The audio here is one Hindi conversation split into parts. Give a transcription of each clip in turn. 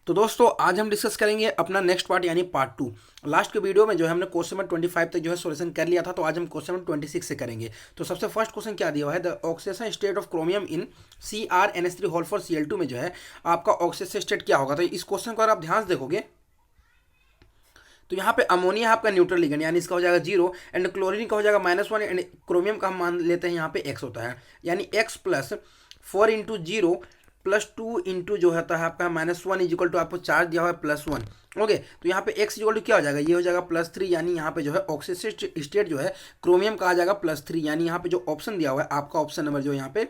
तो दोस्तों आज हम डिस्कस करेंगे अपना नेक्स्ट पार्ट यानी पार्ट 2। लास्ट के वीडियो में जो है हमने क्वेश्चन नंबर 25 तक जो है सॉल्यूशन कर लिया था, तो आज हम क्वेश्चन नंबर 26 से करेंगे। तो सबसे फर्स्ट क्वेश्चन क्या दिया हुआ है, the oxidation state of chromium in CrNH3 whole four Cl2 में जो है आपका ऑक्सीडेशन स्टेट क्या होगा। तो इस क्वेश्चन को अगर आप ध्यान से देखोगे तो यहाँ पे अमोनिया आपका न्यूट्रल लिगेंड यानी इसका हो जाएगा 0 एंड क्लोरीन का हो जाएगा -1 एंड क्रोमियम का हम मान लेते हैं यहाँ पे x होता है, यानी x प्लस 4 × 0 +2 इंटू जो होता है आपका -1 इज इक्वल टू आपको चार्ज दिया हुआ है +1। ओके, तो यहाँ पे x इक्वल टू क्या हो जाएगा, ये हो जाएगा +3, यानी यहाँ पे जो है ऑक्सीडेशन स्टेट जो है क्रोमियम का आ जाएगा +3, यानी यहाँ पे जो ऑप्शन दिया हुआ है आपका ऑप्शन नंबर जो यहाँ पे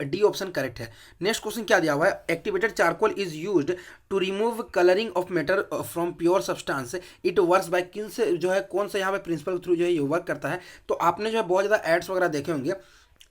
डी ऑप्शन करेक्ट है। नेक्स्ट क्वेश्चन क्या दिया हुआ है, activated charcoal is used to remove colouring of matter from pure substance, it works by किन से जो है कौन सा यहाँ पे प्रिंसिपल थ्रू जो है ये वर्क करता है। तो आपने जो है बहुत ज़्यादा एड्स वगैरह देखे होंगे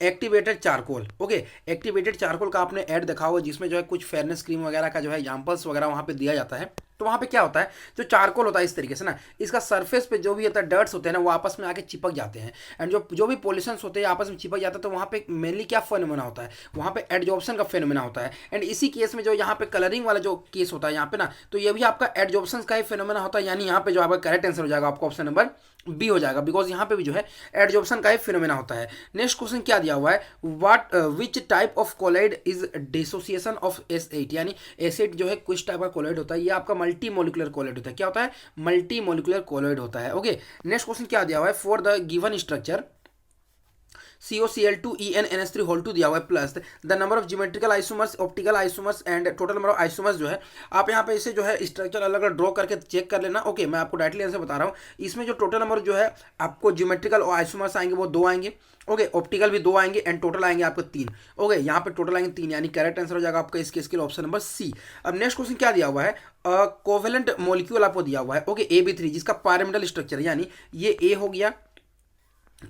activated charcoal. Okay, activated charcoal का आपने ऐड देखा होगा जिसमें जो है कुछ फेयरनेस क्रीम वगैरह का जो है एग्जाम्पल्स वगैरह वहाँ पे दिया जाता है। तो वहाँ पे क्या होता है, जो चारकोल होता है इस तरीके से ना, इसका सरफेस पे जो भी होता है डर्ट्स होते हैं ना वो आपस में आके चिपक जाते हैं, एंड जो भी पॉल्यूशंस होते हैं आपस में चिपक जाते हैं। तो वहाँ पे मेनली क्या फेनोमेना होता है, वहाँ पे एडजॉर्प्शन का फेनोमेना होता है। एंड इसी केस में जो यहाँ पे कलरिंग वाला जो केस होता है यहाँ पे ना, तो ये भी आपका एडजॉर्प्शन का ही फेनोमेना होता है, यानी यहाँ पे जो आपका करेक्ट आंसर हो जाएगा आपका ऑप्शन नंबर बी हो जाएगा, बिकॉज यहाँ पे भी जो है एडजॉर्प्शन का ही फिनोमेना होता है। नेक्स्ट क्वेश्चन क्या दिया हुआ है, what which type of colloid is dissociation of S8, यानी एसिड जो है कुछ टाइप का कोलाइड होता है, ये आपका मल्टी मोलिकुलर कोलाइड होता है। क्या होता है, मल्टी मोलिकुलर कोलाइड होता है। ओके, नेक्स्ट क्वेश्चन क्या दिया हुआ है, for the given structure COCl2EnNH3 whole 2 दिया हुआ है plus the number of geometrical isomers, optical isomers and total number of isomers जो है आप यहाँ पे इसे जो है स्ट्रक्चर अलग अलग ड्रॉ करके चेक कर लेना। ओके, मैं आपको डायरेक्टली आंसर बता रहा हूँ, इसमें जो टोटल नंबर जो है आपको ज्योमेट्रिकल और आइसोमर्स आएंगे वो 2 आएंगे। ओके, ऑप्टिकल भी 2 आएंगे एंड टोटल आएंगे आपको 3। ओके, यहाँ पे टोटल आएंगे 3, यानी करेक्ट आंसर हो जाएगा आपका इसके इसके ऑप्शन नंबर सी। अब नेक्स्ट क्वेश्चन क्या दिया हुआ है, कोवेलेंट मॉलिक्यूल आपको दिया हुआ है। ओके, AB3 जिसका पायरामिडल स्ट्रक्चर, यानी ये ए हो गया,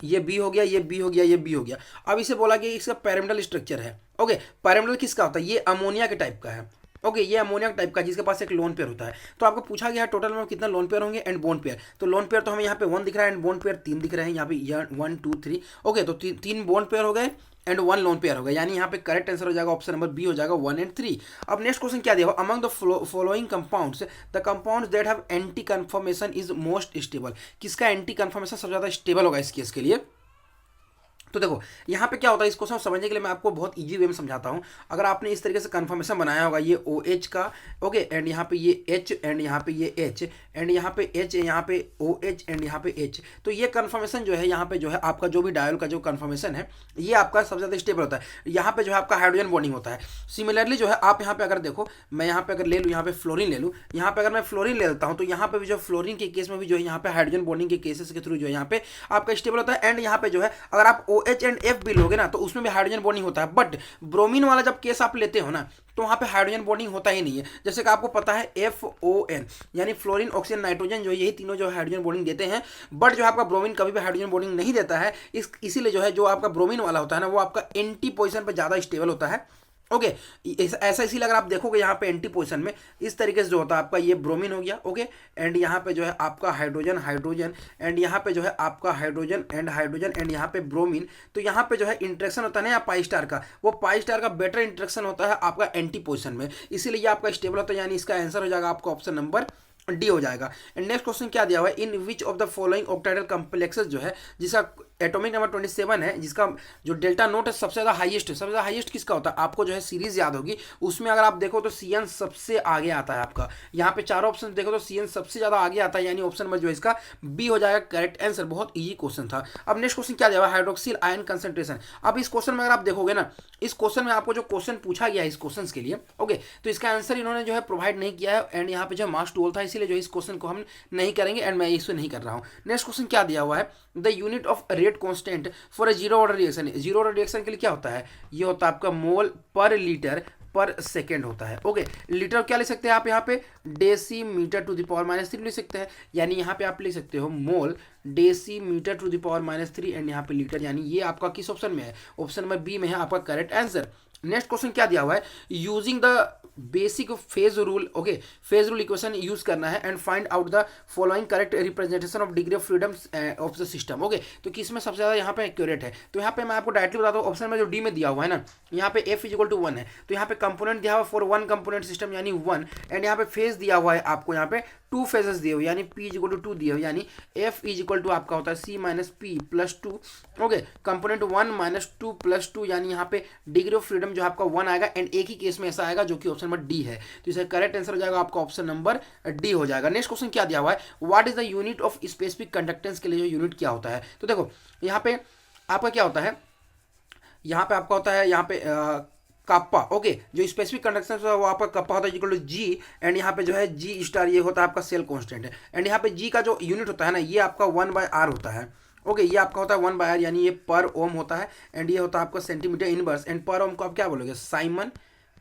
ये बी हो गया, ये बी हो गया, ये बी हो गया। अब इसे बोला कि इसका पैरामिडल स्ट्रक्चर है। ओके, पैरामिडल किसका होता है, ये अमोनिया के टाइप का है। ओके, ये अमोनिया टाइप का जिसके पास एक लोन पेयर होता है। तो आपको पूछा गया है टोटल में कितना लोन पेयर होंगे एंड बोन पेयर। तो लोन पेयर तो हमें यहाँ पे 1 दिख रहा है एंड बोन पेयर 3 दिख रहे हैं, यहाँ पे 1 2 3। ओके, तो 3 बोन पेयर हो गए एंड 1 लोन पेयर हो गया, यानी यहाँ पे करेक्ट आंसर हो जाएगा ऑप्शन नंबर बी हो जाएगा 1 एंड 3। अब नेक्स्ट क्वेश्चन क्या दिया हुआ, among the following compounds the compounds that have anti conformation is most stable, किसका एंटी कन्फर्मेशन सबसे ज़्यादा स्टेबल होगा इस केस के लिए। तो देखो यहाँ पे क्या होता है, इसको समझने के लिए मैं आपको बहुत इजी वे में समझाता हूँ। अगर आपने इस तरीके से कन्फर्मेशन बनाया होगा, ये OH का, ओके, एंड यहाँ पे ये H एंड यहाँ पे ये H एंड यहाँ पे H, यहाँ पे OH एंड यहाँ पे H, तो ये कन्फर्मेशन जो है यहाँ पे जो है आपका जो भी डायल का जो कन्फर्मेशन है ये आपका सबसे ज़्यादा स्टेबल होता है। यहाँ पे जो है आपका हाइड्रोजन बॉन्डिंग होता है। सिमिलरली जो है आप यहाँ पे अगर देखो, मैं यहाँ पे अगर ले लूँ, यहाँ पे फ्लोरीन ले लूँ, यहाँ पे अगर मैं फ्लोरीन ले लेता हूँ तो यहाँ पे भी जो फ्लोरीन के केस में भी जो है यहाँ पे हाइड्रोजन बॉन्डिंग के केसेस के थ्रू जो है यहाँ पे आपका स्टेबल होता है। एंड यहाँ पे जो है अगर आप OH एंड F भी लोगे ना तो उसमें भी हाइड्रोजन बॉन्डिंग होता है, बट ब्रोमीन वाला जब केस आप लेते हो ना तो वहाँ पे हाइड्रोजन बॉन्डिंग होता ही नहीं है। जैसे कि आपको पता है FON यानी फ्लोरीन ऑक्सीजन नाइट्रोजन जो यही तीनों जो हाइड्रोजन बॉन्डिंग देते हैं, बट जो आपका ब्रोमीन कभी भी हाइड्रोजन बॉन्डिंग नहीं देता है। इसीलिए जो है जो आपका ब्रोमीन वाला होता है ना वो आपका एंटी पोजीशन पर ज़्यादा स्टेबल होता है। ओके, ऐसा इसीलिए अगर आप देखोगे यहाँ पे एंटी पोजीशन में इस तरीके से जो होता है आपका ये ब्रोमीन हो गया। ओके, एंड यहाँ पे जो है आपका हाइड्रोजन हाइड्रोजन एंड यहाँ पे जो है आपका हाइड्रोजन एंड यहाँ पे ब्रोमीन। तो यहाँ पे जो है इंट्रेक्शन होता है ना या पाई स्टार का, वो पाई स्टार का बेटर इंट्रेक्शन होता है आपका एंटी पोजीशन में, इसीलिए ये आपका स्टेबल होता है, यानी इसका आंसर हो जाएगा आपका ऑप्शन नंबर डी हो जाएगा। एंड नेक्स्ट क्वेश्चन क्या दिया हुआ है, in which of the following octahedral complexes जो है जिसका एटॉमिक नंबर 27 है, जिसका जो डेल्टा नोट है सबसे ज़्यादा हाईएस्ट किसका होता है, आपको जो है सीरीज याद होगी उसमें अगर आप देखो तो CN सबसे आगे आता है आपका। यहाँ पे चारों ऑप्शन देखो तो CN सबसे ज़्यादा आगे आता है, यानी ऑप्शन नंबर जो है इसका बी हो जाएगा करेक्ट आंसर। बहुत ईजी क्वेश्चन था। अब नेक्स्ट क्वेश्चन क्या दिया हुआ है, हाइड्रोक्सिल आयन कंसंट्रेशन। अब इस क्वेश्चन में अगर आप देखोगे ना, इस क्वेश्चन में आपको जो क्वेश्चन पूछा गया है इस क्वेश्चन के लिए, ओके, तो इसका आंसर इन्होंने जो है प्रोवाइड नहीं किया है एंड यहाँ पे जो मार्क्स 12 था, इसीलिए जो इस क्वेश्चन को हम नहीं करेंगे एंड मैं इसको नहीं कर रहा हूँ। नेक्स्ट क्वेश्चन क्या दिया हुआ है, the unit of rate constant for a zero order reaction. Zero order reaction के लिए क्या होता है, ये होता है आपका मोल पर लीटर पर सेकेंड होता है। ओके, लीटर क्या ले सकते हैं आप यहाँ पे डेसीमीटर टू द पावर -3 ले सकते हैं, यानी यहाँ पे आप ले सकते हो mole decimetre to the power -3 and यहाँ पे लीटर, यानी ये आपका किस ऑप्शन में है, ऑप्शन नंबर बी में है आपका करेक्ट आंसर। नेक्स्ट क्वेश्चन क्या दिया हुआ है, using the basic phase rule, okay phase rule equation use करना है and find out the following correct representation of degree of freedom of the system. Okay, तो किसमें सबसे ज्यादा यहाँ पे एक्यूरेट है, तो यहाँ पे मैं आपको डायरेक्टली बताता हूँ, ऑप्शन में जो डी में दिया हुआ है ना, यहाँ पे एफ इक्वल टू 1 है, तो यहाँ पे कंपोनेंट दिया हुआ फॉर वन कंपोनेंट सिस्टम यानी 1, एंड यहाँ पे फेज दिया हुआ है आपको, यहाँ पे 2 फेजेस दिए हुए यानी p इक्वल टू 2 दिए हुए, यानी f इक्वल टू आपका होता है c minus P plus 2। Okay, component 1 minus 2 plus 2, यानी यहाँ पे डिग्री ऑफ फ्रीडम जो आपका 1 आएगा, एंड एक ही केस में ऐसा आएगा जो कि ऑप्शन नंबर डी है, तो इसका करेक्ट आंसर हो जाएगा आपका ऑप्शन नंबर डी हो जाएगा। नेक्स्ट क्वेश्चन क्या दिया हुआ है, what is the unit of specific conductance के लिए जो यूनिट क्या होता है, तो देखो यहाँ पे आपका क्या होता है, यहाँ पे आपका होता है यहाँ पे कप्पा। ओके, जो स्पेसिफिक कंडक्टेंस है वो आपका कप्पा होता है इक्वल टू जी, एंड यहाँ पे जो है जी स्टार ये होता है आपका सेल कांस्टेंट है, एंड यहाँ पे जी का जो यूनिट होता है ना ये आपका 1/r होता है। ओके, ये आपका होता है 1/r यानी ये पर ओम होता है, एंड ये होता है आपका सेंटीमीटर इनवर्स, एंड पर ओम को आप क्या बोलोगे, Simon.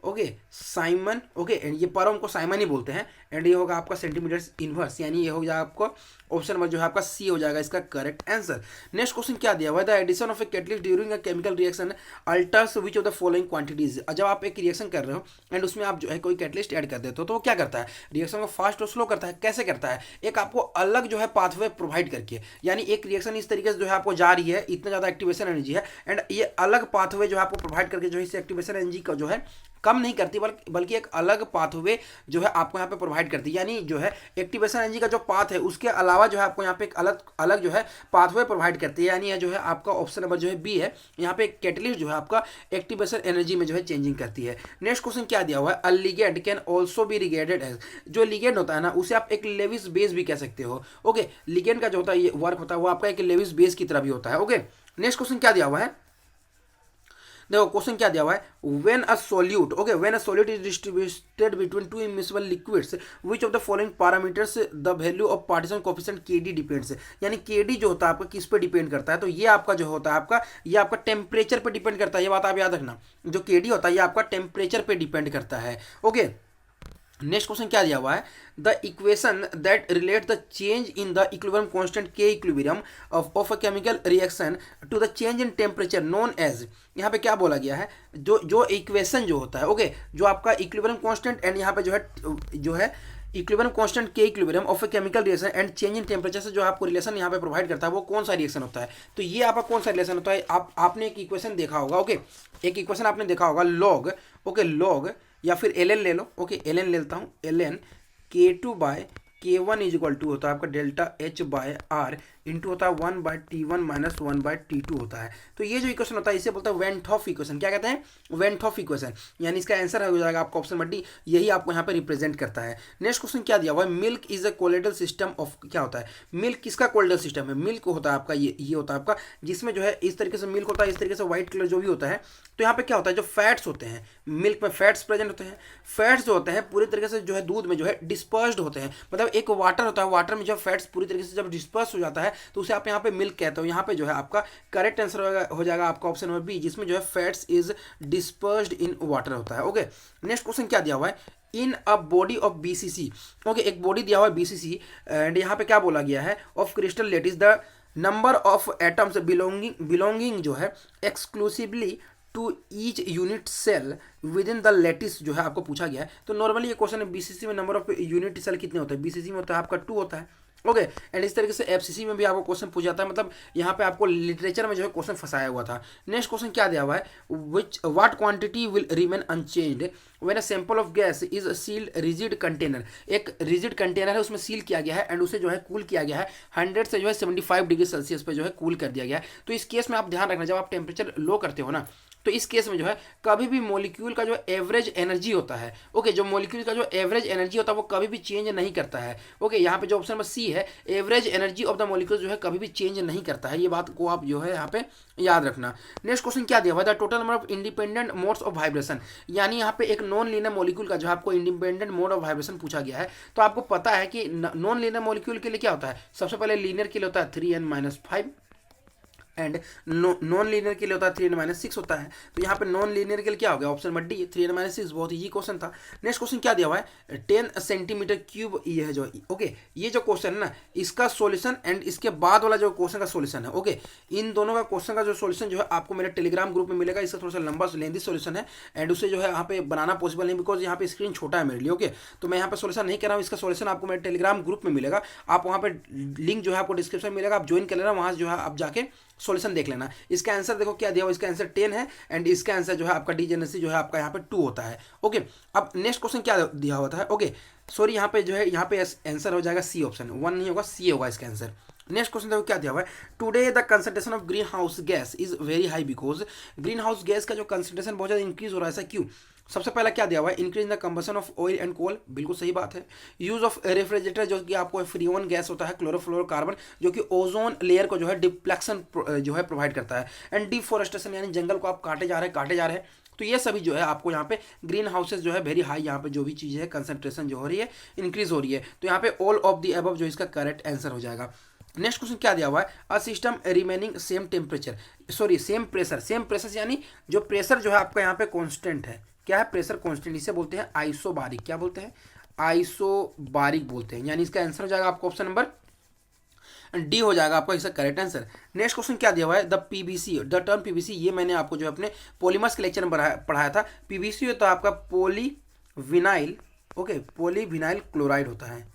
Okay, Simon. Okay, and ये पर ओम को साइमन ही बोलते हैं, एंड ये होगा आपका सेंटीमीटर इनवर्स, यानी ये हो जाएगा आपको ऑप्शन नंबर जो है आपका सी हो जाएगा इसका करेक्ट आंसर। नेक्स्ट क्वेश्चन क्या दिया हुआ है, the addition of a catalyst during a chemical reaction alters which of the following quantities. जब आप एक रिएक्शन कर रहे हो एंड उसमें आप जो है कोई कैटलिस्ट ऐड कर देते हो तो वो क्या करता है, रिएक्शन को फास्ट और स्लो करता है। कैसे करता है, एक आपको अलग जो है पाथवे प्रोवाइड करके, यानी एक रिएक्शन इस तरीके से जो है आपको जा रही है, इतना ज़्यादा एक्टिवेशन एनर्जी है, एंड ये अलग पाथवे जो है आपको प्रोवाइड करके जो है इस एक्टिवेशन एनर्जी का जो है कम नहीं करती, बल्कि एक अलग पाथवे जो है आपको यहाँ पे प्रोवाइड करती है, यानी जो है एक्टिवेशन एनर्जी का जो पाथ है उसके अलावा जो है आपको यहाँ पे एक अलग अलग जो है पाथवे प्रोवाइड करती है, यानी यह जो है आपका ऑप्शन नंबर जो है बी है, यहाँ पे कैटलिस्ट जो है आपका एक्टिवेशन एनर्जी में जो है चेंजिंग करती है। नेक्स्ट क्वेश्चन क्या दिया हुआ है, a ligand can also be regarded as, जो लिगेंड होता है ना उसे आप एक लेविस बेस भी कह सकते हो। ओके, लिगेंड का जो होता है ये वर्क होता है वो आपका एक लेविस बेस की तरह भी होता है। ओके, नेक्स्ट क्वेश्चन क्या दिया हुआ है, देखो क्वेश्चन क्या दिया हुआ है, when a solute, okay when a solute is distributed between two immiscible liquids which of the following parameters the value of partition coefficient KD depends, यानी केडी जो होता है आपका किस पे डिपेंड करता है, तो ये आपका जो होता है आपका ये आपका टेम्परेचर पे डिपेंड करता है, ये बात आप याद रखना, जो केडी होता है ये आपका टेम्परेचर पे डिपेंड करता है। ओके, नेक्स्ट क्वेश्चन क्या दिया हुआ है, the equation that relate the change in the equilibrium constant के equilibrium of a chemical reaction to the change in temperature known as, यहाँ पे क्या बोला गया है, जो इक्वेशन जो होता है, ओके जो आपका इक्विलिब्रियम कांस्टेंट एंड यहाँ पे जो है इक्विलिब्रियम कांस्टेंट के equilibrium of a chemical reaction and change in temperature से जो आपको रिलेशन यहाँ पे प्रोवाइड करता है वो कौन सा रिएक्शन होता है, तो ये आपका कौन सा रिलेशन होता है, आपने एक इक्वेशन देखा होगा। ओके, एक इक्वेशन आपने देखा होगा लॉग, ओके लॉग या फिर एल एन ले लो। ओके, एल एन लेता हूँ, l n K2/K1 is equal to होता है आपका डेल्टा H/R इंटू होता है 1/T1 माइनस 1/T2 होता है। तो ये जो इक्वेशन होता है इसे बोलते हैं वेन थॉफ इक्वेशन। क्या कहते हैं, वेन थॉफ इक्वेशन, यानी इसका आंसर हो जाएगा आपका ऑप्शन नंबर डी, यही आपको यहाँ पे रिप्रेजेंट करता है। नेक्स्ट क्वेश्चन क्या दिया हुआ है, milk is a colloidal system of, क्या होता है मिल्क किसका कोलेडल सिस्टम है, मिल्क होता है आपका ये होता है आपका जिसमें जो है इस तरीके से मिल्क होता है, इस तरीके से व्हाइट कलर जो भी होता है, तो यहाँ पे क्या होता है जो फैट्स होते हैं मिल्क में फैट्स प्रेजेंट होते हैं, फैट्स जो होते हैं पूरी तरीके से जो है दूध में जो है डिस्पर्स्ड होते हैं, मतलब एक वाटर होता है, वाटर में जो फैट्स पूरी तरीके से जब डिस्पर्स हो जाता है तो उसे आप यहाँ पे मिल्क कहते हो। यहाँ पे जो है आपका करेक्ट आंसर हो जाएगा आपका ऑप्शन नंबर बी, जिसमें जो है fats is dispersed in water होता है। ओके, नेक्स्ट क्वेश्चन क्या दिया हुआ है, in a body of BCC, okay एक बॉडी दिया हुआ है बीसीसी एंड यहाँ पे क्या बोला गया है, of crystal lattice the number of atoms belonging जो है exclusively to each unit cell within the lattice जो है आपको पूछा गया है। तो नॉर्मली ये क्वेश्चन है बीसीसी में नंबर ऑफ यूनिट सेल कितने होते हैं, बीसीसी में होता है आपका 2 होता है। ओके, एंड इस तरीके से एफसीसी में भी आपको क्वेश्चन पूछा जाता है, मतलब यहाँ पे आपको लिटरेचर में जो है क्वेश्चन फंसाया हुआ था। नेक्स्ट क्वेश्चन क्या दिया हुआ है, what quantity will remain unchanged when a sample of gas is sealed rigid container, एक रिजिड कंटेनर है उसमें सील किया गया है एंड उसे जो है कूल किया गया है 100 से जो है 75 डिग्री सेल्सियस पे जो है कूल कर दिया गया है। तो इस केस में आप ध्यान रखना, जब आप टेम्परेचर लो करते हो ना तो इस केस में जो है कभी भी मॉलिक्यूल का जो एवरेज एनर्जी होता है, ओके जो मॉलिक्यूल का जो एवरेज एनर्जी होता है वो कभी भी चेंज नहीं करता है। ओके, यहाँ पे जो ऑप्शन नंबर सी है average energy of the molecule जो है कभी भी चेंज नहीं करता है, ये बात को आप जो है यहाँ पे याद रखना। नेक्स्ट क्वेश्चन क्या दिया हुआ है, the total number of independent modes of vibration, यानी यहाँ पे एक नॉन लीनियर मॉलिक्यूल का जो आपको इंडिपेंडेंट मोड ऑफ वाइब्रेशन पूछा गया है। तो आपको पता है कि नॉन लीनियर मॉलिक्यूल के लिए क्या होता है, सबसे पहले लीनियर के लिए होता है 3n-5 एंड नॉन लीनियर के लिए होता है 3n - 6 होता है। तो यहाँ पे नॉन लीनियर के लिए क्या हो गया, ऑप्शन नंबर डी 3n - 6। बहुत ही क्वेश्चन था। नेक्स्ट क्वेश्चन क्या दिया हुआ है, 10 सेंटीमीटर क्यूब ये है जो, ओके ये जो क्वेश्चन है ना इसका सॉल्यूशन एंड इसके बाद वाला जो क्वेश्चन का सॉल्यूशन है, ओके इन दोनों का क्वेश्चन का जो सॉल्यूशन जो है आपको मेरे टेलीग्राम ग्रुप में मिलेगा। इसका थोड़ा सा लंबा लेंथी सॉल्यूशन है एंड उसे जो है यहाँ पे बनाना पॉसिबल नहीं, बिकॉज यहाँ पे स्क्रीन छोटा है मेरे लिए, ओके तो मैं यहाँ पे सॉल्यूशन नहीं कर रहा हूँ। इसका सॉल्यूशन आपको मेरे टेलीग्राम ग्रुप में मिलेगा। आप वहाँ पे लिंक जो है आपको डिस्क्रिप्शन में मिलेगा, आप ज्वाइन कर लेना, वहाँ जो है आप जाके सॉल्यूशन देख लेना। इसका आंसर देखो क्या दिया हुआ, इसका आंसर 10 है एंड इसका आंसर जो है आपका डिजेनरेसी जो है आपका यहाँ पे 2 होता है। ओके अब नेक्स्ट क्वेश्चन क्या दिया होता है, ओके सॉरी यहाँ पे जो है यहाँ पे आंसर हो जाएगा सी ऑप्शन, 1 नहीं होगा, सी होगा इसका आंसर। नेक्स्ट क्वेश्चन देखो क्या दिया हुआ है, today the concentration of green house gas is very high because green house gas का जो कंसंट्रेशन बहुत ज़्यादा इंक्रीज हो रहा है, ऐसा क्यों। सबसे पहला क्या दिया हुआ है, increase in the combustion of oil and coal, बिल्कुल सही बात है। यूज ऑफ रेफ्रिजरेटर जो कि आपको फ्रीओन गैस होता है, क्लोरोफ्लोरोकार्बन जो कि ओजोन लेयर को जो है डिप्लेक्शन जो है प्रोवाइड करता है, एंड डिफॉरेस्टेशन यानी जंगल को आप काटे जा रहे हैं। तो ये सभी जो है आपको यहाँ पे ग्रीन हाउसेज जो है वेरी हाई, यहाँ पे जो भी चीज़ है कंसंट्रेशन जो हो रही है इंक्रीज हो रही है। तो यहाँ पे ऑल ऑफ द अबव जो इसका करेक्ट आंसर हो जाएगा। नेक्स्ट क्वेश्चन क्या दिया हुआ है, a system remaining same temperature sorry same pressure यानी जो प्रेशर जो है आपका यहाँ पे कांस्टेंट है, क्या है प्रेशर कांस्टेंट, इसे बोलते हैं आइसोबारिक, क्या बोलते हैं आइसोबारिक बोलते हैं, यानी इसका आंसर हो जाएगा आपको ऑप्शन नंबर डी हो जाएगा आपका इसका करेक्ट आंसर। नेक्स्ट क्वेश्चन क्या दिया हुआ है, the PVC, the term PVC ये मैंने आपको जो है अपने पॉलीमर्स के लेक्चर में पढ़ाया था। पीवीसी होता है आपका पॉलीविनाइल, ओके पॉलीविनाइल क्लोराइड होता है,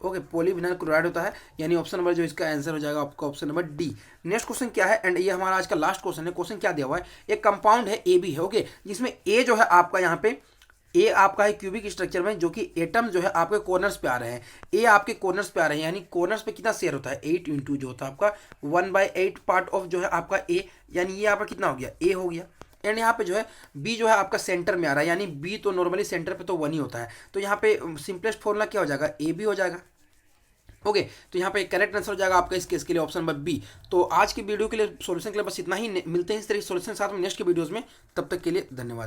ओके पॉलीविनाइल क्लोराइड होता है, यानी ऑप्शन नंबर जो इसका आंसर हो जाएगा आपका option number D. Next question क्या है, एंड ये हमारा आज का लास्ट क्वेश्चन है। क्वेश्चन क्या दिया हुआ है, एक कंपाउंड है ए बी है, ओके जिसमें ए जो है आपका यहाँ पे ए आपका है क्यूबिक स्ट्रक्चर में, जो कि एटम जो है आपके कॉर्नर्स पे आ रहे हैं, ए आपके कॉर्नर्स पे आ रहे हैं, यानी कॉर्नर्स पे कितना शेयर होता है 8 इंटू जो होता है आपका 1/8 पार्ट ऑफ जो है आपका ए, यानी ये आपका कितना हो गया ए हो गया। एंड यहाँ पे जो है बी जो है आपका सेंटर में आ रहा है, यानी बी तो नॉर्मली सेंटर पे तो 1 ही होता है, तो यहाँ पे सिंपलेस्ट फॉर्मूला क्या हो जाएगा ए बी हो जाएगा। ओके तो यहाँ पे करेक्ट आंसर हो जाएगा आपका इस केस के लिए ऑप्शन नंबर बी। तो आज की वीडियो के लिए सॉल्यूशन के लिए बस इतना ही, मिलते हैं इस तरह के सॉल्यूशन के साथ में नेक्स्ट के वीडियोस में, तब तक के लिए धन्यवाद।